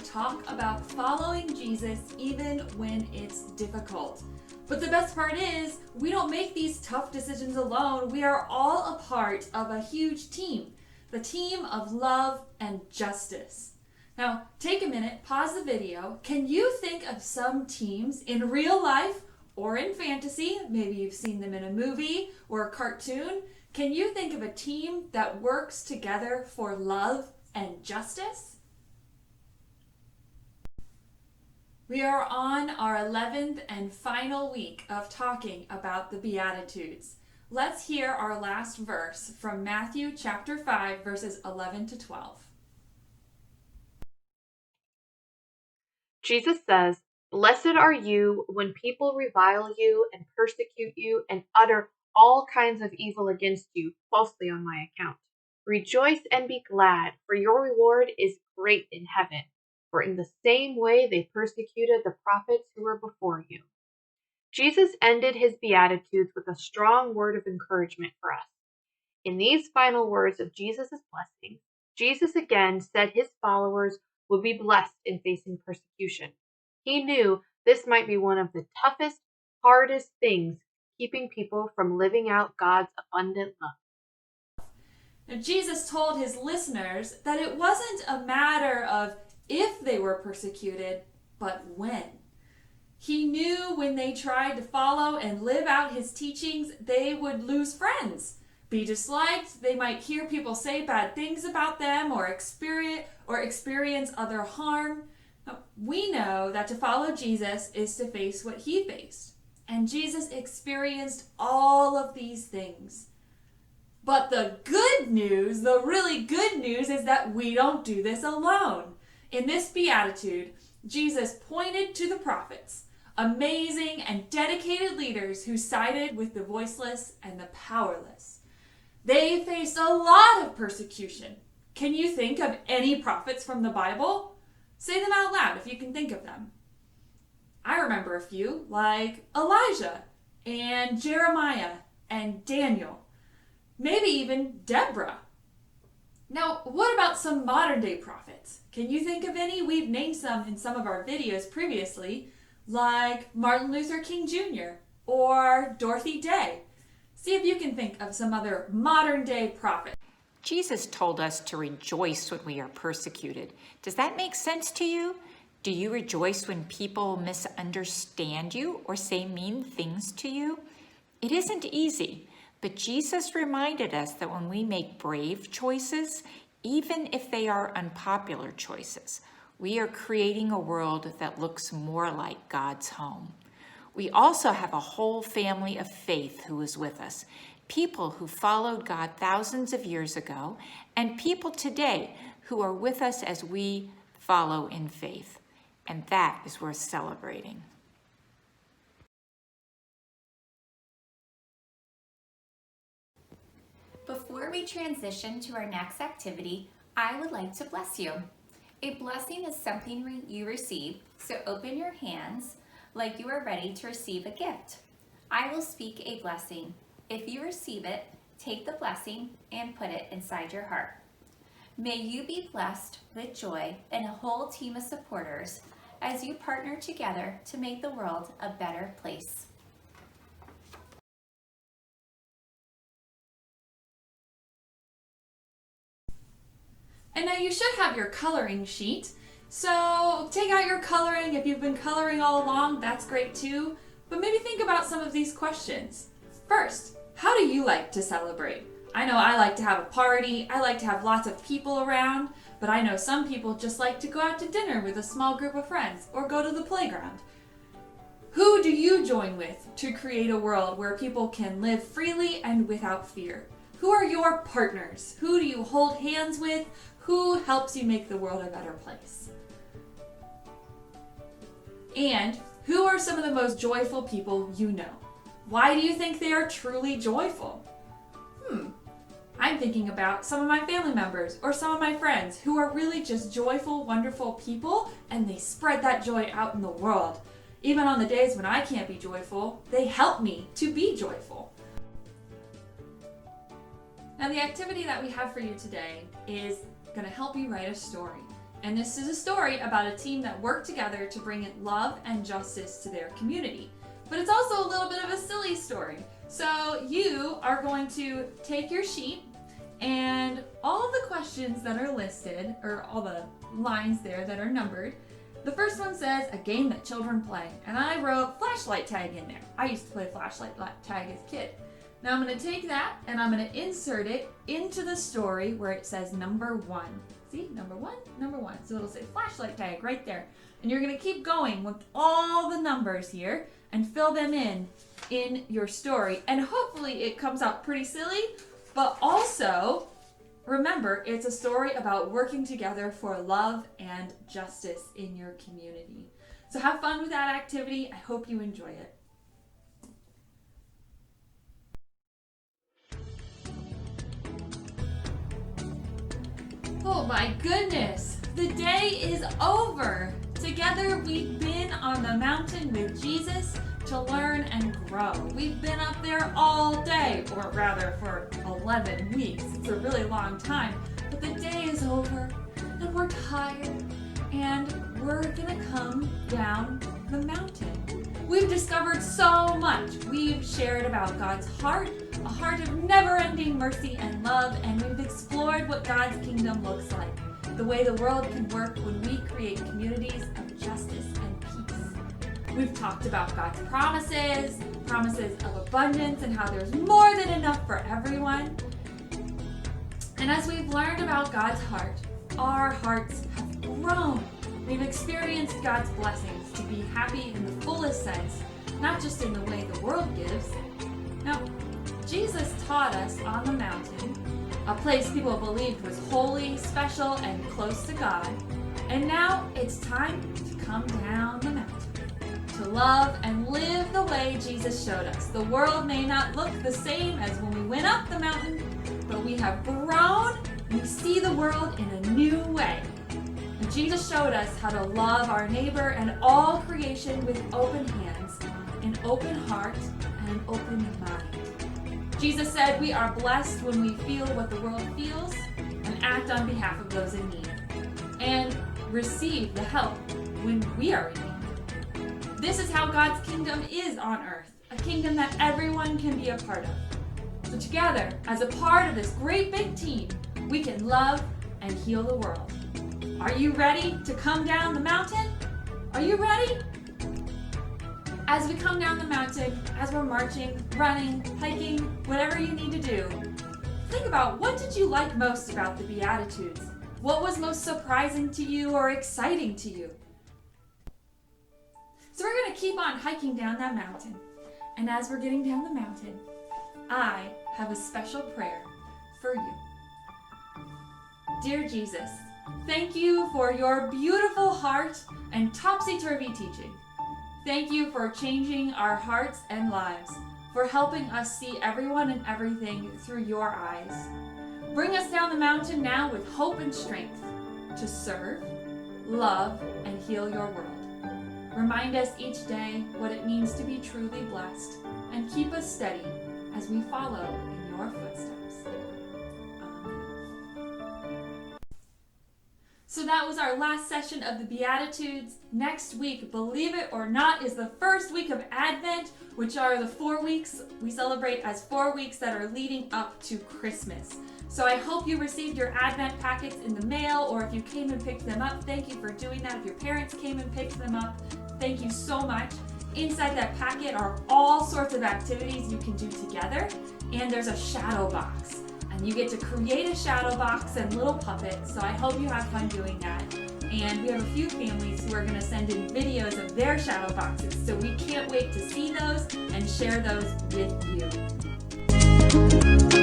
talk about following Jesus even when it's difficult. But the best part is, we don't make these tough decisions alone. We are all a part of a huge team, the team of love and justice. Now, take a minute, pause the video. Can you think of some teams in real life or in fantasy? Maybe you've seen them in a movie or a cartoon. Can you think of a team that works together for love and justice? We are on our 11th and final week of talking about the Beatitudes. Let's hear our last verse from Matthew chapter 5, verses 11 to 12. Jesus says, "Blessed are you when people revile you and persecute you and utter all kinds of evil against you falsely on my account. Rejoice and be glad, for your reward is great in heaven. For in the same way they persecuted the prophets who were before you." Jesus ended his Beatitudes with a strong word of encouragement for us. In these final words of Jesus' blessing, Jesus again said his followers would be blessed in facing persecution. He knew this might be one of the toughest, hardest things keeping people from living out God's abundant love. Now, Jesus told his listeners that it wasn't a matter of if they were persecuted, but when. He knew when they tried to follow and live out his teachings, they would lose friends, be disliked, they might hear people say bad things about them or experience other harm. We know that to follow Jesus is to face what he faced. And Jesus experienced all of these things. But the good news, the really good news, is that we don't do this alone. In this beatitude, Jesus pointed to the prophets, amazing and dedicated leaders who sided with the voiceless and the powerless. They faced a lot of persecution. Can you think of any prophets from the Bible? Say them out loud if you can think of them. I remember a few, like Elijah and Jeremiah and Daniel, maybe even Deborah. Now, what about some modern day prophets? Can you think of any? We've named some in some of our videos previously, like Martin Luther King Jr. or Dorothy Day. See if you can think of some other modern day prophets. Jesus told us to rejoice when we are persecuted. Does that make sense to you? Do you rejoice when people misunderstand you or say mean things to you? It isn't easy. But Jesus reminded us that when we make brave choices, even if they are unpopular choices, we are creating a world that looks more like God's home. We also have a whole family of faith who is with us, people who followed God thousands of years ago, and people today who are with us as we follow in faith. And that is worth celebrating. Before we transition to our next activity, I would like to bless you. A blessing is something you receive, so open your hands like you are ready to receive a gift. I will speak a blessing. If you receive it, take the blessing and put it inside your heart. May you be blessed with joy and a whole team of supporters as you partner together to make the world a better place. And now you should have your coloring sheet. So take out your coloring. If you've been coloring all along, that's great too. But maybe think about some of these questions. First, how do you like to celebrate? I know I like to have a party. I like to have lots of people around. But I know some people just like to go out to dinner with a small group of friends or go to the playground. Who do you join with to create a world where people can live freely and without fear? Who are your partners? Who do you hold hands with? Who helps you make the world a better place? And who are some of the most joyful people you know? Why do you think they are truly joyful? I'm thinking about some of my family members or some of my friends who are really just joyful, wonderful people, and they spread that joy out in the world. Even on the days when I can't be joyful, they help me to be joyful. Now, the activity that we have for you today is going to help you write a story. And this is a story about a team that worked together to bring in love and justice to their community. But it's also a little bit of a silly story. So you are going to take your sheet and all the questions that are listed, or all the lines there that are numbered. The first one says, a game that children play. And I wrote flashlight tag in there. I used to play flashlight tag as a kid. Now I'm going to take that and I'm going to insert it into the story where it says number 1. See, number one. So it'll say flashlight tag right there. And you're going to keep going with all the numbers here and fill them in your story. And hopefully it comes out pretty silly, but also remember, it's a story about working together for love and justice in your community. So have fun with that activity. I hope you enjoy it. Oh my goodness, the day is over. Together we've been on the mountain with Jesus to learn and grow. We've been up there all day, or rather for 11 weeks. It's a really long time, but the day is over and we're tired and we're gonna come down the mountain. We've discovered so much. We've shared about God's heart, a heart of never-ending mercy and love, and we've explored what God's kingdom looks like, the way the world can work when we create communities of justice and peace. We've talked about God's promises of abundance, and how there's more than enough for everyone. And as we've learned about God's heart, our hearts have grown. We've experienced God's blessings to be happy in the fullest sense, not just in the way the world gives. Now, Jesus taught us on the mountain, a place people believed was holy, special, and close to God. And now it's time to come down the mountain, to love and live the way Jesus showed us. The world may not look the same as when we went up the mountain, but we have grown. We see the world in a new way. And Jesus showed us how to love our neighbor and all creation with open hands, an open heart, and an open mind. Jesus said we are blessed when we feel what the world feels and act on behalf of those in need, and receive the help when we are in need. This is how God's kingdom is on earth, a kingdom that everyone can be a part of. So together, as a part of this great big team, we can love and heal the world. Are you ready to come down the mountain? Are you ready? As we come down the mountain, as we're marching, running, hiking, whatever you need to do, think about, what did you like most about the Beatitudes? What was most surprising to you or exciting to you? So we're going to keep on hiking down that mountain. And as we're getting down the mountain, I have a special prayer for you. Dear Jesus, thank you for your beautiful heart and topsy-turvy teaching. Thank you for changing our hearts and lives, for helping us see everyone and everything through your eyes. Bring us down the mountain now with hope and strength to serve, love, and heal your world. Remind us each day what it means to be truly blessed, and keep us steady as we follow in your footsteps. So that was our last session of the Beatitudes. Next week, believe it or not, is the first week of Advent, which are the 4 weeks we celebrate as 4 weeks that are leading up to Christmas. So I hope you received your Advent packets in the mail, or if you came and picked them up, thank you for doing that. If your parents came and picked them up, thank you so much. Inside that packet are all sorts of activities you can do together, and there's a shadow box. And you get to create a shadow box and little puppets, so I hope you have fun doing that. And we have a few families who are going to send in videos of their shadow boxes, so we can't wait to see those and share those with you.